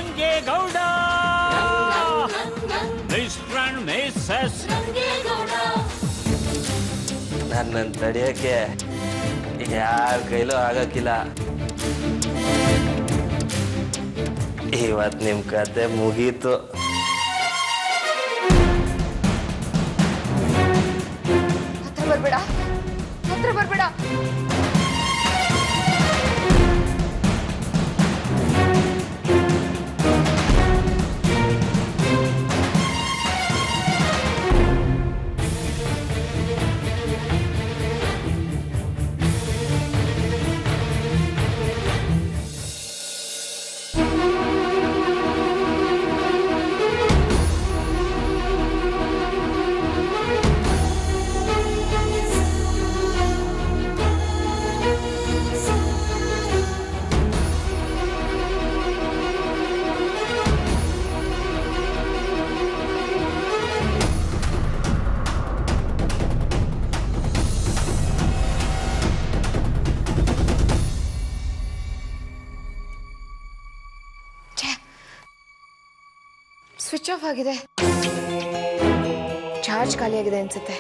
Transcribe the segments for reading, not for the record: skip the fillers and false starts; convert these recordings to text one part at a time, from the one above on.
Rangegowda mister and Mrs ನನ್ನನ್ನು ತಡೆಯೋಕ್ಕೆ ಯಾರ ಕೈಲೂ ಆಗಕ್ಕಿಲ್ಲ. ಇವತ್ತು ನಿಮ್ಮ ಕತೆ ಮುಗೀತು. ಹತ್ರ ಬರ್ಬೇಡ, ಹತ್ರ ಬರ್ಬೇಡ. ಸ್ವಿಚ್ ಆಫ್ ಆಗಿದೆ. ಚಾರ್ಜ್ ಖಾಲಿಯಾಗಿದೆ ಅನ್ಸುತ್ತೆ.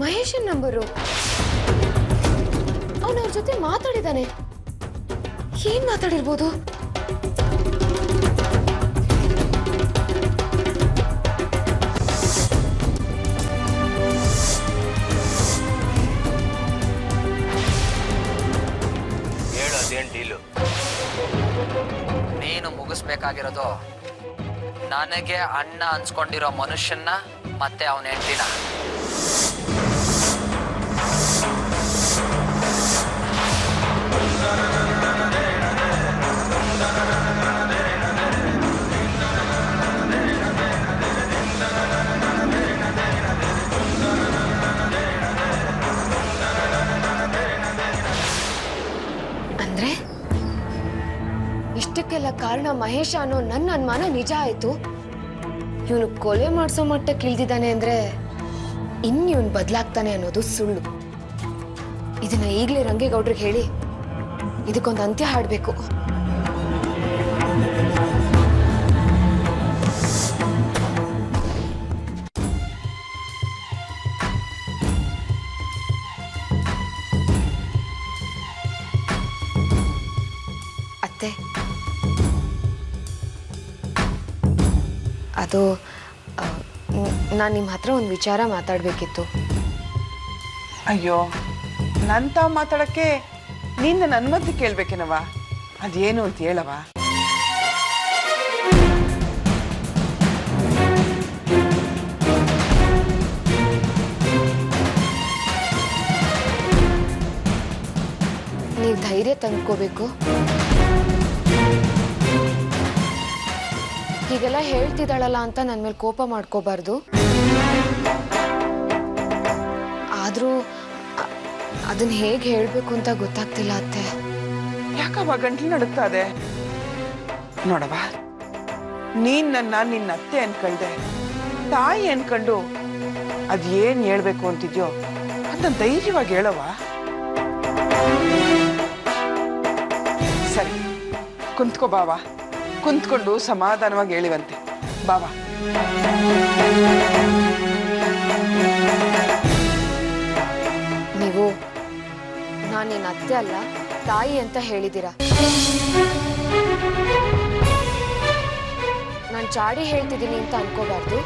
ಮಹೇಶನ್ ನಂಬರು. ಅವನವ್ರ ಜೊತೆ ಮಾತಾಡಿದಾನೆ. ಏನ್ ಮಾತಾಡಿರ್ಬೋದು? ಹೇಳೋದೇನ್ ಡೀಲು? ನೀನು ಮುಗಿಸ್ಬೇಕಾಗಿರೋದು ನನಗೆ ಅಣ್ಣ ಅನ್ಸ್ಕೊಂಡಿರೋ ಮನುಷ್ಯನ್ನ ಮತ್ತೆ ಅವನ ಹೆಂಡತಿನ. ಅಂದ್ರೆ ಇಷ್ಟಕ್ಕೆಲ್ಲ ಕಾರಣ ಮಹೇಶ ಅನ್ನೋ ನನ್ನ ಅನುಮಾನ ನಿಜ ಆಯ್ತು. ಇವನು ಕೊಲೆ ಮಾಡಿಸೋ ಮಟ್ಟಕ್ಕೆ ಇಳಿದಿದ್ದಾನೆ ಅಂದ್ರೆ ಇವನು ಬದಲಾಗ್ತಾನೆ ಅನ್ನೋದು ಸುಳ್ಳು. ಇದನ್ನ ಈಗಲೇ ರಂಗೇಗೌಡ್ರಿಗೆ ಹೇಳಿ ಇದಕ್ಕೊಂದು ಅಂತ್ಯ ಹಾಡಬೇಕು. ಅತ್ತೆ, ಅದು ನಾನು ನಿಮ್ಮ ಹತ್ರ ಒಂದು ವಿಚಾರ ಮಾತಾಡಬೇಕಿತ್ತು. ಅಯ್ಯೋ, ನನ್ನ ತಾವು ಮಾತಾಡಕ್ಕೆ ನೀನು ನನ್ನ ಅನುಮತಿ ಕೇಳ್ಬೇಕೇನವ? ಅದೇನು ಅಂತ ಹೇಳವ. ನೀವು ಧೈರ್ಯ ತಂದ್ಕೋಬೇಕು. ಹೀಗೆಲ್ಲ ಹೇಳ್ತಿದ್ದಾಳಲ್ಲ ಅಂತ ನನ್ನ ಮೇಲೆ ಕೋಪ ಮಾಡ್ಕೋಬಾರ್ದು. ಆದ್ರೂ ಅದನ್ನ ಹೇಗೆ ಹೇಳ್ಬೇಕು ಅಂತ ಗೊತ್ತಾಗ್ತಿಲ್ಲ ಅತ್ತೆ. ಯಾಕವ ಗಂಟ್ಲು ನಡುತ್ತಾ ಇದೆ? ನೋಡವ, ನೀನ್ ನಿನ್ನ ಅತ್ತೆ ಅನ್ಕಳ್ದೆ, ತಾಯಿ ಅನ್ಕೊಂಡು ಅದೇನ್ ಹೇಳ್ಬೇಕು ಅಂತಿದ್ಯೋ ಅದನ್ನ ಧೈರ್ಯವಾಗಿ ಹೇಳವ. ಸರಿ, ಕುಂತ್ಕೋ ಬಾವ. ಕುಂತ್ಕೊಂಡು ಸಮಾಧಾನವಾಗಿ ಹೇಳಿವಂತೆ ಬಾವ. ನೀವು ನಾನು ನಿನ್ನ ಅತ್ತೆ ಅಲ್ಲ ತಾಯಿ ಅಂತ ಹೇಳಿದ್ದೀರಾ. ನಾನು ಚಾಡಿ ಹೇಳ್ತಿದ್ದೀನಿ ಅಂತ ಅನ್ಕೋಬಾರ್ದು.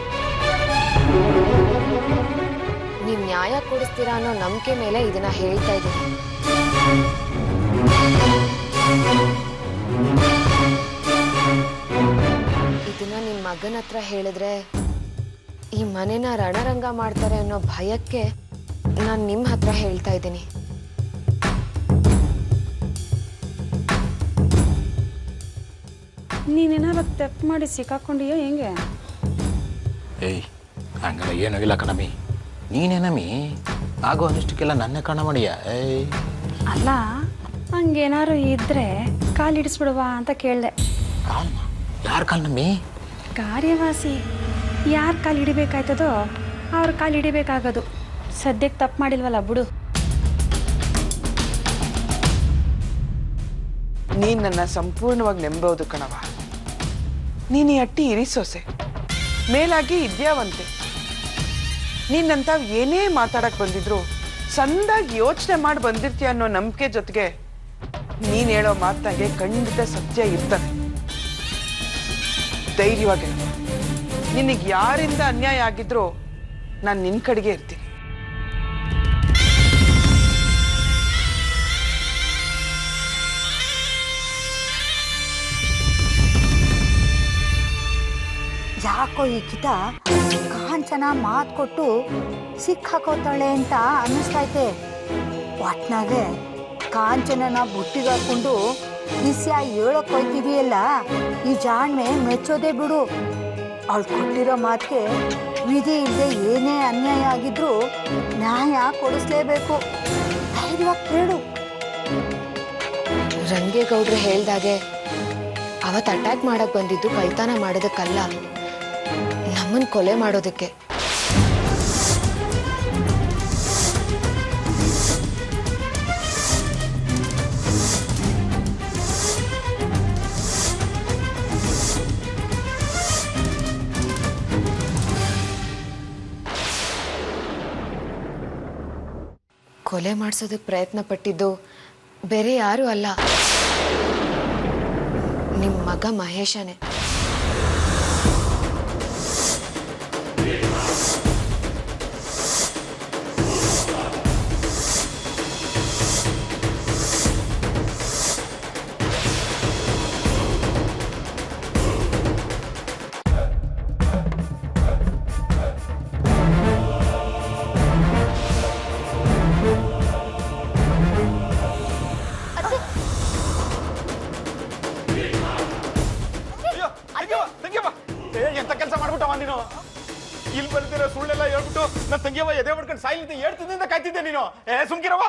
ನೀವು ನ್ಯಾಯ ಕೊಡಿಸ್ತೀರಾ ಅನ್ನೋ ನಂಬಿಕೆ ಮೇಲೆ ಇದನ್ನ ಹೇಳ್ತಾ ಇದ್ದೀನಿ. ಮಗನ ಹತ್ರ ಹೇಳಿದ್ರೆ ಈ ಮನೆನ ರಣರಂಗ ಮಾಡ್ತಾರೆ ಅನ್ನೋ ಭಯಕ್ಕೆ ನಾನು ನಿಮ್ಮ ಹತ್ರ ಹೇಳ್ತಾ ಇದ್ದೀನಿ. ನೀನೇನಾರು ತಪ್ಪು ಮಾಡಿ ಸಿಕ್ಕಾಕೊಂಡಿಯೋ ಹೆಂಗೆ? ಏಯ್ ಹಂಗಲ್ಲ ಏನೂ ಇಲ್ಲ ಕಣಮಿ. ನೀನೇನಮ್ಮಿ ಆಗೋ ಅನಿಷ್ಟಕ್ಕೆಲ್ಲ ನನ್ನೇ ಕಾಣ ಮಾಡಿಯ. ಏಯ್ ಅಲ್ಲ, ಹಂಗೇನಾರು ಇದ್ರೆ ಕಾಲಿಡಿಸ್ಬಿಡುವ ಅಂತ ಕೇಳಿದೆ. ಕಾಲ್ನ ಯಾರ ಕಾಲ್ನಮ್ಮಿ? ಕಾರ್ಯವಾಸಿ ಯಾರು ಕಾಲು ಹಿಡಿಬೇಕಾಯ್ತದೋ ಅವ್ರ ಕಾಲು ಹಿಡಿಬೇಕಾಗೋದು. ಸದ್ಯಕ್ಕೆ ತಪ್ಪು ಮಾಡಿಲ್ವಲ್ಲ ಬಿಡು. ನೀನ್ ನನ್ನ ಸಂಪೂರ್ಣವಾಗಿ ನಂಬೋದು ಕಣವ. ನೀನು ಈ ಅಟ್ಟಿ ಇರಿಸೋಸೆ, ಮೇಲಾಗಿ ಇದ್ಯಾವಂತೆ. ನೀನಂತಾವ್ ಏನೇ ಮಾತಾಡಕ್ ಬಂದಿದ್ರು ಸಂದಾಗಿ ಯೋಚನೆ ಮಾಡಿ ಬಂದಿರ್ತೀಯ ಅನ್ನೋ ನಂಬಿಕೆ ಜೊತೆಗೆ ನೀನ್ ಹೇಳೋ ಮಾತಾಗೆ ಖಂಡಿತ ಸತ್ಯ ಇರ್ತದೆ. ಧೈರ್ಯವಾಗಿ ನಿನಗೆ ಯಾರಿಂದ ಅನ್ಯಾಯ ಆಗಿದ್ರೂ ನಾನು ನಿನ್ ಕಡೆಗೆ ಇರ್ತೀನಿ. ಯಾಕೋ ಈ ಕಿತ ಕಾಂಚನ ಮಾತು ಕೊಟ್ಟು ಸಿಕ್ಕಾಕೋತಾಳೆ ಅಂತ ಅನ್ನಿಸ್ತೈತೆ. ಒಟ್ನಾಗೆ ಕಾಂಚನನ ಬುಟ್ಟಿಗೆ ಹಾಕೊಂಡು ವಿಷಯ ಹೇಳಕ್ ಹೋಯ್ತಿದೆಯಲ್ಲ, ಈ ಜಾಣ್ಮೆ ಮೆಚ್ಚೋದೇ ಬಿಡು. ಅವಳು ಕೊಟ್ಟಿರೋ ಮಾತಿಗೆ ವಿಧಿ ಇಲ್ಲದೆ ಏನೇ ಅನ್ಯಾಯ ಆಗಿದ್ರೂ ನ್ಯಾಯ ಕೊಡಿಸ್ಲೇಬೇಕು. ಧೈರ್ಯವಾಗಿ ಕೇಳು. ರಂಗೇಗೌಡ್ರು ಹೇಳ್ದಾಗೆ ಅವತ್ತು ಅಟ್ಯಾಕ್ ಮಾಡಕ್ ಬಂದಿದ್ದು ಕಳ್ತನ ಮಾಡೋದಕ್ಕಲ್ಲ, ನಮ್ಮನ್ ಕೊಲೆ ಮಾಡೋದಕ್ಕೆ. ಕೊಲೆ ಮಾಡಿಸೋದಕ್ಕೆ ಪ್ರಯತ್ನ ಪಟ್ಟಿದ್ದು ಬೇರೆ ಯಾರು ಅಲ್ಲ, ನಿಮ್ಮ ಮಗ ಮಹೇಶನೇ. ಎಂತ ಕೆಲಸ ಮಾಡ್ಬಿಟ್ಟವ ನೀನು? ಇಲ್ಲಿ ಬರ್ತಿರೋ ಸುಳ್ಳೆಲ್ಲ ಹೇಳ್ಬಿಟ್ಟು ನನ್ನ ತಂಗಿಯವ ಎದೆ ಹೊಡ್ಕೊಂಡು ಸಾಯಿಲಿಂದ ಹೇಳ್ತಿದ್ದಿಂದ ಕಾಯ್ತಿದ್ದೆ ನೀನು. ಸುಮ್ಕಿರವ.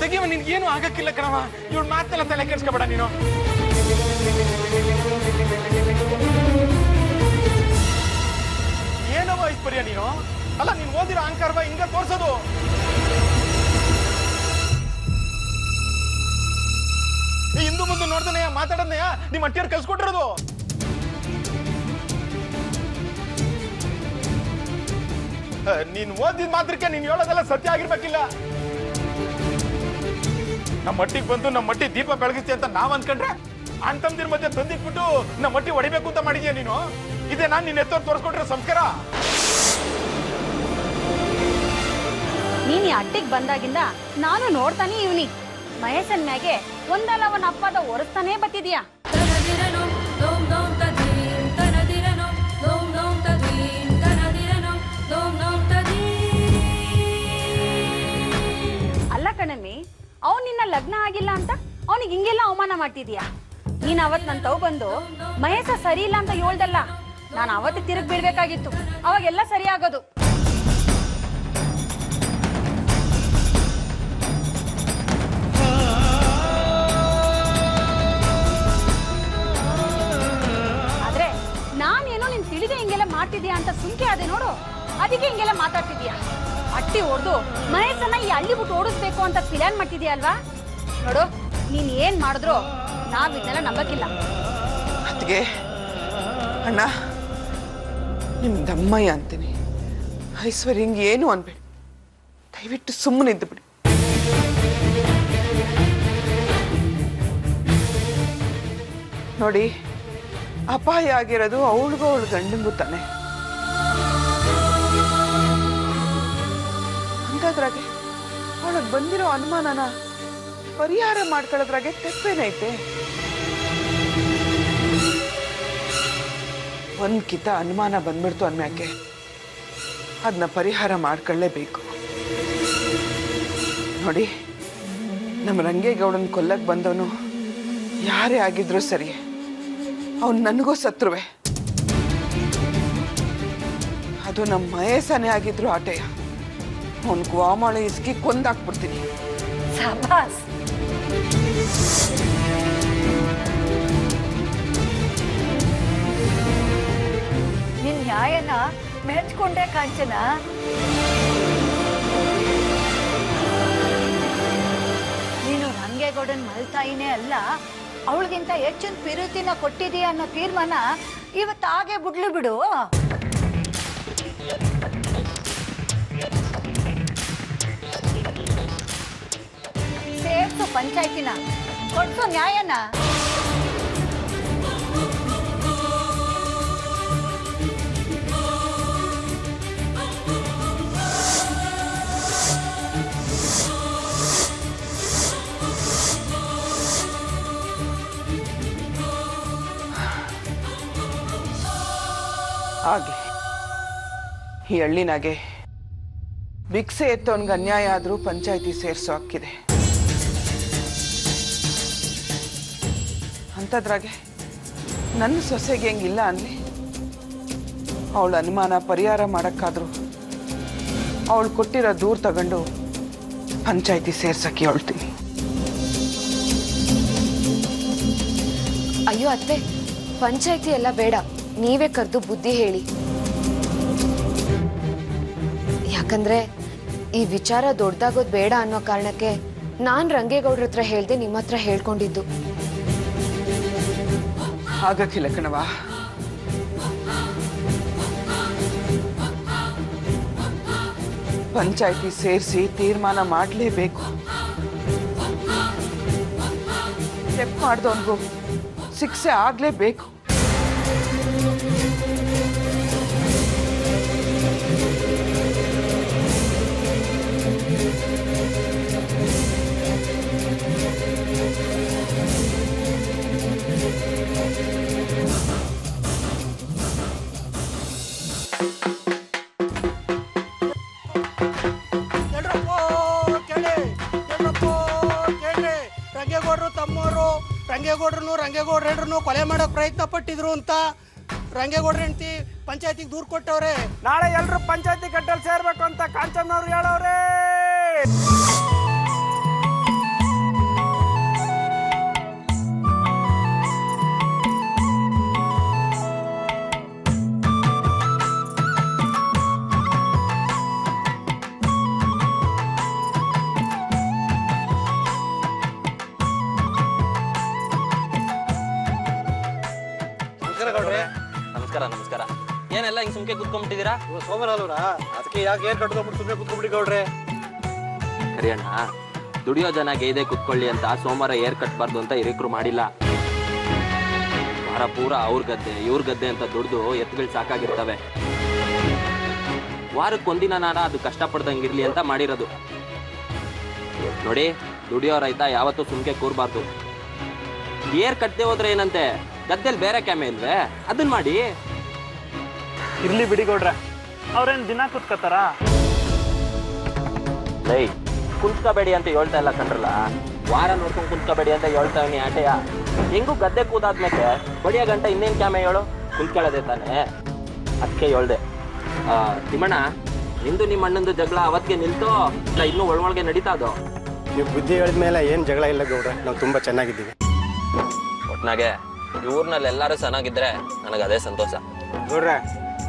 ತೆಗಿಯವ ನಿನ್ಗೇನು ಆಗಕ್ಕಿಲ್ಲ ಕಣವ. ಇವಳು ಮಾತೆಲ್ಲ ತಲೆ ಕೆಡ್ಸ್ಕೊಬೇಡ ನೀನು. ಏನವ ಐಶ್ವರ್ಯ ನೀನು? ಅಲ್ಲ ನೀನ್ ಓದಿರೋ ಅಹಂಕಾರವ ಹಿಂಗ ತೋರ್ಸೋದು? ಹಿಂದೂ ಮುಂದೆ ನೋಡ್ದನೆಯ ಮಾತಾಡೋದನೆಯ ನಿಮ್ಮ ಅಟ್ಟಿಯರ್ ಕಲ್ಸ್ಕೊಟ್ಟಿರೋದು. ನೀನ್ ಓದಿದ ಮಾತ್ರಕ್ಕೆ ನೀನ್ ಹೇಳೋದೆಲ್ಲ ಸತ್ಯ ಆಗಿರ್ಬೇಕಿಲ್ಲ. ನಮ್ಮ ಮಟ್ಟಿಗೆ ಬಂದು ನಮ್ಮ ಮಟ್ಟಿ ದೀಪ ಬೆಳಗಿಸ್ತಿ ಅಂತ ನಾವ್ ಅನ್ಕೊಂಡ್ರೆ ಅಣ್ತಂದಿರ ಮಧ್ಯೆ ತಂದಿಟ್ಬಿಟ್ಟು ನಮ್ಮ ಮಟ್ಟಿ ಹೊಡಿಬೇಕು ಅಂತ ಮಾಡಿದ್ಯಾ ನೀನು? ಇದೇ ನಾನ್ ನಿನ್ನ ಎತ್ತೋರ್ ತೋರಿಸ್ಕೊಟ್ರೆ ಸಂಸ್ಕಾರ? ನೀನ್ ಈ ಅಟ್ಟಿಗೆ ಬಂದಾಗಿಂದ ನಾನು ನೋಡ್ತಾನೆ ಇವ್ನಿ ಮಹೇಶನ್ ಮ್ಯಾಗೆ ಒಂದಲ್ಲ ಅವನ ಅಪ್ಪದ ಒರೆಸ್ತಾನೆ ಬತ್ತಿದ್ಯಾ. ಅಲ್ಲ ಕಣಮ್ಮಿ, ಅವ್ನ್ ನಿನ್ನ ಲಗ್ನ ಆಗಿಲ್ಲ ಅಂತ ಅವನಿಗೆ ಹಿಂಗೆಲ್ಲ ಅವಮಾನ ಮಾಡ್ತಿದ್ಯಾ. ನೀನ್ ಅವತ್ ನನ್ ತವ್ ಬಂದು ಮಹೇಶ ಸರಿ ಇಲ್ಲ ಅಂತ ಹೇಳ್ದಲ್ಲ, ನಾನು ಅವತ್ತು ತಿರುಗಿ ಬಿಡ್ಬೇಕಾಗಿತ್ತು. ಅವಾಗೆಲ್ಲ ಸರಿ ಆಗೋದು. ಆದ್ರೆ ನಾನೇನೋ ನೀನ್ ತಿಳಿದೆ ಹಿಂಗೆಲ್ಲ ಮಾಡ್ತಿದ್ಯಾ ಅಂತ ಸುಮ್ಕೆ ಅದೇ ನೋಡು, ಅದಕ್ಕೆ ಹಿಂಗೆಲ್ಲ ಮಾತಾಡ್ತಿದ್ಯಾ. ಅಟ್ಟಿ ಹೊಡೆದು ಮಹೇಶನ್ನ ಈ ಹಳ್ಳಿ ಬಿಟ್ಟು ಓಡಿಸ್ಬೇಕು ಅಂತ ಪ್ಲಾನ್ ಮಾಡ್ತಿದ್ಯಾ ಅಲ್ವಾ? ನೋಡು, ನೀನ್ ಏನ್ ಮಾಡಿದ್ರು ನಾವ್ ಇದನ್ನೆಲ್ಲ ನಂಬಕ್ಕಿಲ್ಲ. ಅದಕ್ಕೆ ಅಣ್ಣ ನಿಮ್ ದಮ್ಮಯ್ಯ ಅಂತೀನಿ. ಐಶ್ವರ್ಯ ಹಿಂಗೆ ಏನು ಅನ್ಬೇಡಿ, ದಯವಿಟ್ಟು ಸುಮ್ಮನೆ ಇದ್ದು ಬಿಡಿ. ನೋಡಿ, ಅಪಾಯ ಆಗಿರೋದು ಅವಳಿಗೂ ಅವಳು ಗಂಡಂಗೂ ತಾನೆ. ಅಂತಾದ್ರಾಗೆ ಅವಳಿಗೆ ಬಂದಿರೋ ಅನುಮಾನನ ಪರಿಹಾರ ಮಾಡ್ಕೊಳ್ಳೋದ್ರಾಗೆ ತೆಪ್ಪೇನೈತೆ? ಒಂದ್ಕಿತ ಅನುಮಾನ ಬಂದ್ಬಿಡ್ತು ಅನ್ಮ್ಯಾಕೆ ಅದನ್ನ ಪರಿಹಾರ ಮಾಡ್ಕೊಳ್ಳೇಬೇಕು. ನೋಡಿ, ನಮ್ಮ ರಂಗೇಗೌಡನ ಕೊಲ್ಲಕ್ಕೆ ಬಂದವನು ಯಾರೇ ಆಗಿದ್ರು ಸರಿ, ಅವನು ನನಗೂ ಶತ್ರುವೆ. ಅದು ನಮ್ಮ ಮಹೇಶನೇ ಆಗಿದ್ರು ಆಟೆಯ. ಅವನ್ ಗ್ವಾಮಾಳ ಇಸ್ಕಿ ಕೊಂದಾಕ್ಬಿಡ್ತೀನಿ. ಸಬಾಸ್. ನಿನ್ ನ್ಯಾಯನ ಮೆಚ್ಕೊಂಡೆ ಕಾಂಚನ. ನೀನು ರಂಗೇಗೌಡನ್ ಮಲ್ತಾಯಿನೇ ಅಲ್ಲ, ಅವಳಿಗಿಂತ ಹೆಚ್ಚಿನ ಪಿರುತಿನ ಕೊಟ್ಟಿದೀಯ ಅನ್ನೋ ತೀರ್ಮಾನ ಇವತ್ತು ಹಾಗೆ ಬಿಡ್ಲಿ ಬಿಡು. ಸೇರ್ಸು ಪಂಚಾಯ್ತಿನ, ಕೊಡ್ಸು ನ್ಯಾಯನ. ಆಗ್ಲಿ, ಈ ಹಳ್ಳಿನಾಗೆ ಭಿಕ್ಷೆ ಎತ್ತವನ್ಗೆ ಅನ್ಯಾಯ ಆದ್ರೂ ಪಂಚಾಯ್ತಿ ಸೇರ್ಸೋ ಹಕ್ಕಿದೆ. ಅಂಥದ್ರಾಗೆ ನನ್ನ ಸೊಸೆಗೆ ಹೆಂಗಿಲ್ಲ ಅನ್ಲಿ. ಅವಳ ಅನುಮಾನ ಪರಿಹಾರ ಮಾಡಕ್ಕಾದ್ರು ಅವಳು ಕೊಟ್ಟಿರೋ ದೂರ ತಗೊಂಡು ಪಂಚಾಯ್ತಿ ಸೇರ್ಸಕ್ಕೆ ಹೇಳ್ತೀನಿ. ಅಯ್ಯೋ ಅತ್ತೆ, ಪಂಚಾಯ್ತಿ ಎಲ್ಲ ಬೇಡ, ನೀವೇ ಕರೆದು ಬುದ್ಧಿ ಹೇಳಿ. ಯಾಕಂದ್ರೆ ಈ ವಿಚಾರ ದೊಡ್ಡದಾಗೋದು ಬೇಡ ಅನ್ನೋ ಕಾರಣಕ್ಕೆ ನಾನ್ ರಂಗೇಗೌಡ್ರ ಹತ್ರ ಹೇಳ್ದೆ ನಿಮ್ಮ ಹತ್ರ ಹೇಳ್ಕೊಂಡಿದ್ದು. ಆಗಕ್ಕಿಲ್ಲ ಕಣವ. ಪಂಚಾಯ್ತಿ ಸೇರಿಸಿ ತೀರ್ಮಾನ ಮಾಡಲೇಬೇಕು. ಚೆಕ್ ಮಾಡ್ದವನ್ಗೂ ಶಿಕ್ಷೆ ಆಗ್ಲೇಬೇಕು. ರಂಗೇಗೌಡ್ರು ಕೊಲೆ ಮಾಡೋಕೆ ಪ್ರಯತ್ನ ಪಟ್ಟಿದ್ರು ಅಂತ ರಂಗೇಗೌಡ್ರ ಹೆಂಡತಿ ಪಂಚಾಯತಿಗೆ ದೂರು ಕೊಟ್ಟವ್ರೆ. ನಾಳೆ ಎಲ್ಲರೂ ಪಂಚಾಯತಿ ಕಟ್ಟಲ್ಲಿ ಸೇರ್ಬೇಕು ಅಂತ ಕಾಂಚನವ್ರು ಹೇಳವ್ರೆ. ನಮಸ್ಕಾರ. ನಮಸ್ಕಾರ. ಏನೆಲ್ಲ ಹಿಂಗ್ ಸುಮ್ಕೆ ಕುತ್ಕೊಂಡ್ಬಿಟ್ಟಿದ್ದೀರಾ? ಸೋಮವಾರ ಅಲ್ವರ, ಅದಕ್ಕೆ ಯಾಕೆ ಏರ್ ಕಟ್ಕೊಂಡ್ಬಿಟ್ಟು ಸುಮ್ಮನೆ ಕುತ್ಕೊಂಡ್ಬಿಡಿ ಗೌಡ್ರೆ. ಕರಿಯಣ್ಣ, ದುಡಿಯೋ ಜನ ಗೇದೆ ಕುತ್ಕೊಳ್ಳಿ ಅಂತ ಸೋಮವಾರ ಏರ್ ಕಟ್ಬಾರ್ದು ಅಂತ ಹಿರಿಕರು ಮಾಡಿಲ್ಲ. ವಾರ ಪೂರ ಅವ್ರ ಗದ್ದೆ ಇವ್ರ ಗದ್ದೆ ಅಂತ ದುಡ್ದು ಎತ್ತುಗಳು ಸಾಕಾಗಿರ್ತವೆ. ವಾರಕ್ಕೊಂದಿನ ನಾರ ಅದು ಕಷ್ಟಪಡ್ದಂಗಿರ್ಲಿ ಅಂತ ಮಾಡಿರೋದು. ನೋಡಿ, ದುಡಿಯೋ ರೈತ ಯಾವತ್ತೂ ಸುಮ್ಕೆ ಕೂರ್ಬಾರ್ದು. ಏರ್ ಕಟ್ಟದೆ ಹೋದ್ರೆ ಏನಂತೆ, ಗದ್ದೆಲ್ ಬೇರೆ ಕ್ಯಾಮೆ ಇಲ್ವೇ, ಅದನ್ನ ಮಾಡಿ. ಇರ್ಲಿ ಬಿಡಿ ಗೌಡ್ರೆ, ಅವ್ರೇನ್ ದಿನ ಕುತ್ಕೋತಾರ? ಲೈ, ಕುಂತ್ಕೋಬೇಡಿ ಅಂತ ಹೇಳ್ತಾ ಇಲ್ಲ ಕಣ್ರಲ್ಲ, ವಾರ ನೋಡ್ಕೊಂಡು ಕುಂತ್ಕೋಬೇಡಿ ಅಂತ ಹೇಳ್ತಾವನಿ ಆಟೆಯ. ಹೆಂಗೂ ಗದ್ದೆ ಕೂದಾದ್ಮೇಲೆ ಬಡಿಯ ಗಂಟ ಇನ್ನೇನ್ ಕ್ಯಾಮೆ ಹೇಳು, ಕುಂತ್ಕೊಳ್ಳೋದೆ ತಾನೆ. ಅದಕ್ಕೆ ಹೇಳ್ದೆ. ತಿಮ್ಮಣ್ಣ, ನಿಂದು ನಿಮ್ಮ ಅಣ್ಣಂದು ಜಗಳ ಅವತ್ತಿಗೆ ನಿಲ್ತೋ ಇಲ್ಲ ಇನ್ನೂ ಒಳಗೆ ನಡೀತಾ ಅದು? ನೀವು ಬುದ್ಧಿ ಹೇಳಿದ್ಮೇಲೆ ಏನ್ ಜಗಳ ಇಲ್ಲ ಗೌಡ್ರೆ, ನಾವು ತುಂಬಾ ಚೆನ್ನಾಗಿದ್ದೀವಿ. ಒಟ್ನಾಗೆ ಈ ಊರ್ನಲ್ಲಿ ಎಲ್ಲಾರು ಚೆನ್ನಾಗಿದ್ರೆ ನನಗೆ ಅದೇ ಸಂತೋಷ. ಗೌಡ್ರೆ,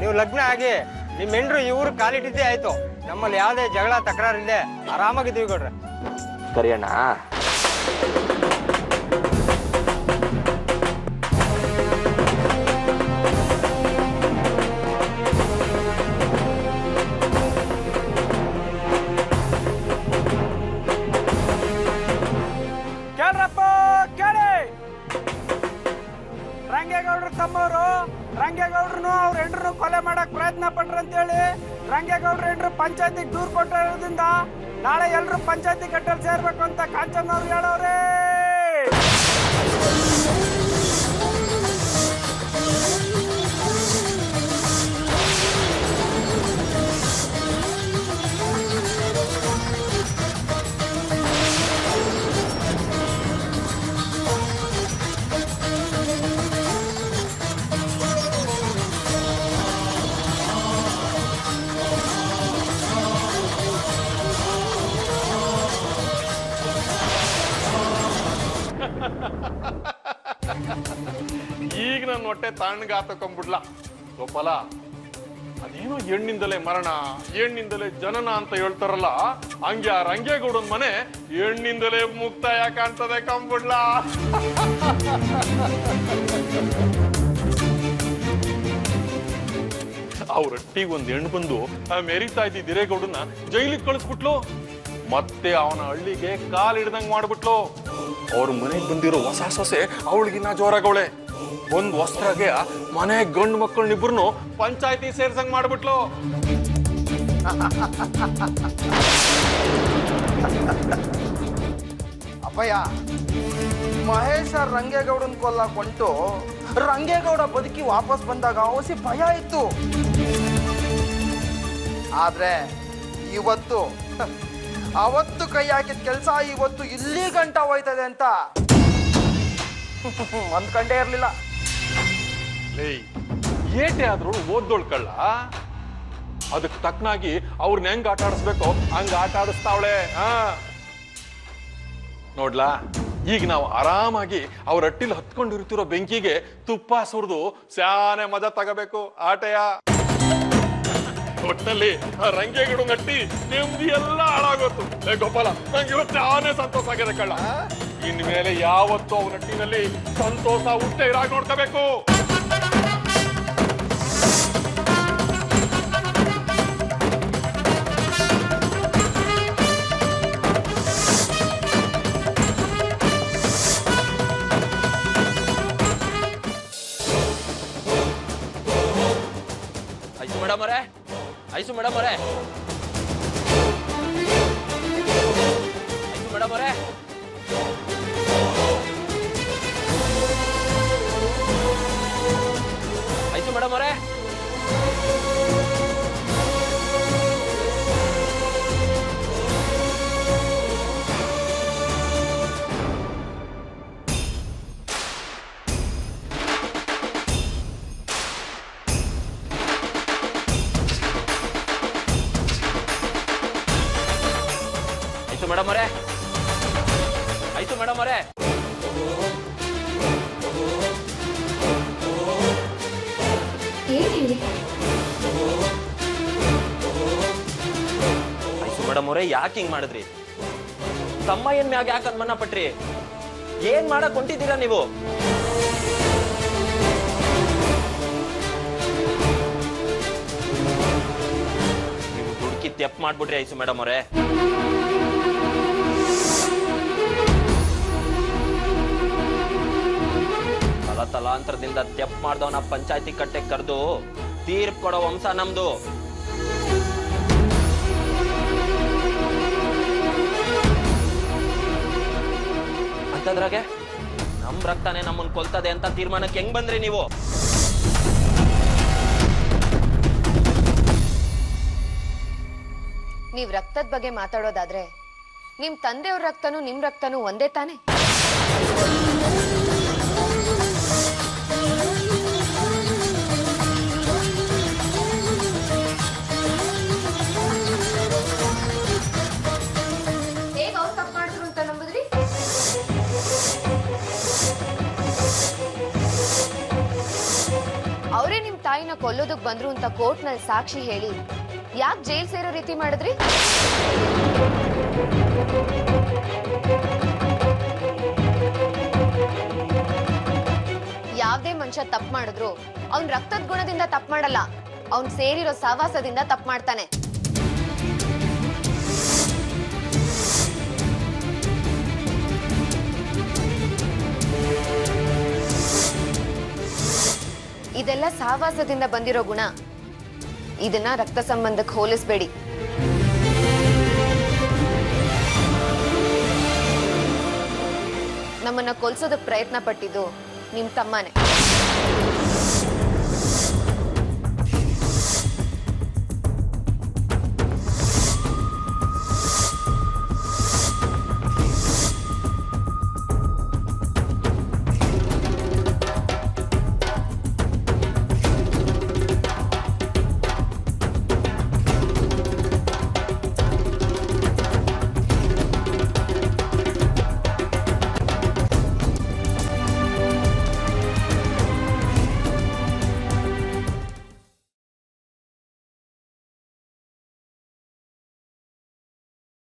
ನೀವು ಲಗ್ನ ಆಗಿ ನಿಮ್ಮ ಹೆಂಡ್ರು ಈ ಊರು ಕಾಲಿಟ್ಟಿದ್ದೇ ಆಯ್ತು. ನಮ್ಮಲ್ಲಿ ಯಾವುದೇ ಜಗಳ ತಕರಾರಿಲ್ಲದೆ ಆರಾಮಾಗಿದ್ದೀವಿ ಗೌಡ್ರೆ. ಕರಿಯಣ್ಣ, ರಂಗೇಗೌಡ್ರು ತಮ್ಮವರು ರಂಗೇಗೌಡ್ರು ಅವ್ರ ಹೆಂಡ್ರು ಕೊಲೆ ಮಾಡಕ್ ಪ್ರಯತ್ನ ಪಟ್ರಂತೇಳಿ ರಂಗೇಗೌಡ್ರ ಹೆಂಡ್ರು ಪಂಚಾಯತಿಗೆ ದೂರು ಕೊಟ್ಟಿರೋದ್ರಿಂದ ನಾಳೆ ಎಲ್ರು ಪಂಚಾಯತಿ ಕಟ್ಟಲ್ಲಿ ಸೇರ್ಬೇಕು ಅಂತ ಕಾಂಚನವ್ರು ಹೇಳವ್ರೆ. ಈಗ ನನ್ನ ಹೊಟ್ಟೆ ತಣ್ಣಗಾತಕೊಂಡ್ಬಿಡ್ಲ ಗೋಪಾಲ. ಅದೇನೋ ಹೆಣ್ಣಿಂದಲೇ ಮರಣ, ಹೆಣ್ಣಿಂದಲೇ ಜನನ ಅಂತ ಹೇಳ್ತಾರಲ್ಲ, ಹಂಗೆ ಆ ರಂಗೇಗೌಡನ್ ಮನೆ ಹೆಣ್ಣಿಂದಲೇ ಮುಕ್ತಾಯ ಕಾಣ್ತದೆ ಕಂಬಿಡ್ಲ. ಅವ್ರೊಟ್ಟಿಗೆ ಒಂದ್ ಹೆಣ್ಣು ಬಂದು ಮೆರಿತಾ ಇದ್ದಿ ಹಿರೇಗೌಡನ್ನ ಜೈಲಿಗೆ ಕಳಿಸ್ಬಿಟ್ಲು. ಮತ್ತೆ ಅವನ ಹಳ್ಳಿಗೆ ಕಾಲ್ ಹಿಡ್ದಂಗ್ ಮಾಡ್ಬಿಟ್ಲು. ಅವ್ರ ಮನೆಗೆ ಬಂದಿರೋ ಹೊಸ ಸೊಸೆ ಅವಳಿಗಿನ್ನ ಜೋರಾಗವಳೆ. ಒಂದ್ ವಸ್ತ್ರಗೆ ಮನೆ ಗಂಡು ಮಕ್ಕಳನ್ನಿಬ್ರು ಪಂಚಾಯತಿ ಸೇರ್ಸಂಗ್ ಮಾಡ್ಬಿಟ್ಲು. ಅಪ್ಪಯ್ಯ, ಮಹೇಶ ರಂಗೇಗೌಡನ್ ಕೊಲ್ಲಕ್ ಹೊಂಟು ರಂಗೇಗೌಡ ಬದುಕಿ ವಾಪಸ್ ಬಂದಾಗ ಅವಸಿ ಭಯ ಇತ್ತು. ಆದ್ರೆ ಇವತ್ತು ಅವತ್ತು ಕೈ ಹಾಕಿದ ಕೆಲಸ ಇವತ್ತು ಇಲ್ಲಿ ಗಂಟ ಹೋಯ್ತದೆ ಅಂತ ಅಂದ್ಕೊಂಡೇ ಇರ್ಲಿಲ್ಲ. ಏಟೆ ಆದ್ರೂ ಓದ್ದೊಳ್ಕಳ್ಳ, ಅದಕ್ಕೆ ತಕ್ಕನಾಗಿ ಅವ್ರನ್ನ ಹೆಂಗ್ ಆಟ ಆಡಿಸ್ಬೇಕೋ ಹಂಗ ಆಟ ಆಡಿಸ್ತಾವಳೆ. ನೋಡ್ಲಾ, ಈಗ ನಾವು ಆರಾಮಾಗಿ ಅವ್ರ ಹಟ್ಟಿಲಿ ಹತ್ಕೊಂಡಿರ್ತಿರೋ ಬೆಂಕಿಗೆ ತುಪ್ಪ ಸುರಿದು ಸ್ಯಾನೆ ಮಜಾ ತಗೋಬೇಕು ಆಟೆಯ. ಒಟ್ಟಿನಲ್ಲಿ ರಂಗೇಗೌಡ ಗಟ್ಟಿ ನೆಮ್ಮದಿ ಎಲ್ಲ ಹಾಳಾಗೋತು. ಗೋಪಾಲ, ನಂಗೆ ಇವತ್ತು ಯಾವನೇ ಸಂತೋಷ ಆಗಿದೆ ಕಳ್ಳ. ಇನ್ಮೇಲೆ ಯಾವತ್ತು ಅವನ ಹಟ್ಟಿನಲ್ಲಿ ಸಂತೋಷ ಹುಟ್ಟೆ ಇರಾಗ್ ನೋಡ್ಕೋಬೇಕು. ಐಸು ಮೇಡಮ್ ಅವರೇ, ಐಸು ಮೇಡಮ್ ಅವರೇ, ಐಸು ಮೇಡಮ್ ಅವರೇ. ಮೇಡಮ್ ಅವರೇ, ಆಯ್ತು ಮೇಡಮ್ ಅವರೇ. ಆಯ್ತು ಮೇಡಮ್ ಅವರೇ, ಯಾಕೆ ಹಿಂಗ್ ಮಾಡಿದ್ರಿ? ತಮ್ಮಯ್ಯನ್ ಮ್ಯಾಗ ಯಾಕೆ ಅನುಮಾನ ಪಟ್ರಿ? ಏನ್ ಮಾಡಕ್ ಹೊಂಟಿದ್ದೀರಾ ನೀವು? ನೀವು ದುಡ್ಕಿ ತೆಪ್ ಮಾಡ್ಬಿಟ್ರಿ ಆಯ್ತು ಮೇಡಮ್ ಅವರೇ. ತಲಾಂತರದಿಂದ ತೆಪ್ ಮಾಡ್ದವನ ಪಂಚಾಯತಿ ಕಟ್ಟೆ ಕರೆದು ತೀರ್ಪು ಕೊಡೋ ವಂಶ ನಮ್ದು. ಅಂತದ್ರಾಗೆ ನಮ್ ರಕ್ತನೇ ನಮ್ಮನ್ ಕೊಲ್ತದೆ ಅಂತ ತೀರ್ಮಾನಕ್ಕೆ ಹೆಂಗ್ ಬಂದ್ರಿ ನೀವು? ನೀವ್ ರಕ್ತದ ಬಗ್ಗೆ ಮಾತಾಡೋದಾದ್ರೆ ನಿಮ್ ತಂದೆಯವ್ರ ರಕ್ತನೂ ನಿಮ್ ರಕ್ತನೂ ಒಂದೇ ತಾನೆ? ಅವರೇ ನಿಮ್ ತಾಯಿನ ಕೊಲ್ಲೋದಕ್ ಬಂದ್ರು ಅಂತ ಕೋರ್ಟ್ ನಲ್ಲಿ ಸಾಕ್ಷಿ ಹೇಳಿ ಯಾಕೆ ಜೈಲ್ ಸೇರೋ ರೀತಿ ಮಾಡಿದ್ರಿ? ಯಾವ್ದೇ ಮನುಷ್ಯ ತಪ್ಪು ಮಾಡಿದ್ರು ಅವ್ನ್ ರಕ್ತದ ಗುಣದಿಂದ ತಪ್ಪು ಮಾಡಲ್ಲ, ಅವ್ನ್ ಸೇರಿರೋ ಸಹವಾಸದಿಂದ ತಪ್ಪು ಮಾಡ್ತಾನೆ. ಇದೆಲ್ಲ ಸಹವಾಸದಿಂದ ಬಂದಿರೋ ಗುಣ. ಇದನ್ನ ರಕ್ತ ಸಂಬಂಧಕ್ಕೆ ಹೋಲಿಸಬೇಡಿ. ನಮ್ಮನ್ನ ಕೊಲ್ಸೋದಕ್ಕೆ ಪ್ರಯತ್ನ ಪಟ್ಟಿದ್ದು ನಿಮ್ಮ ತಮ್ಮನೇ.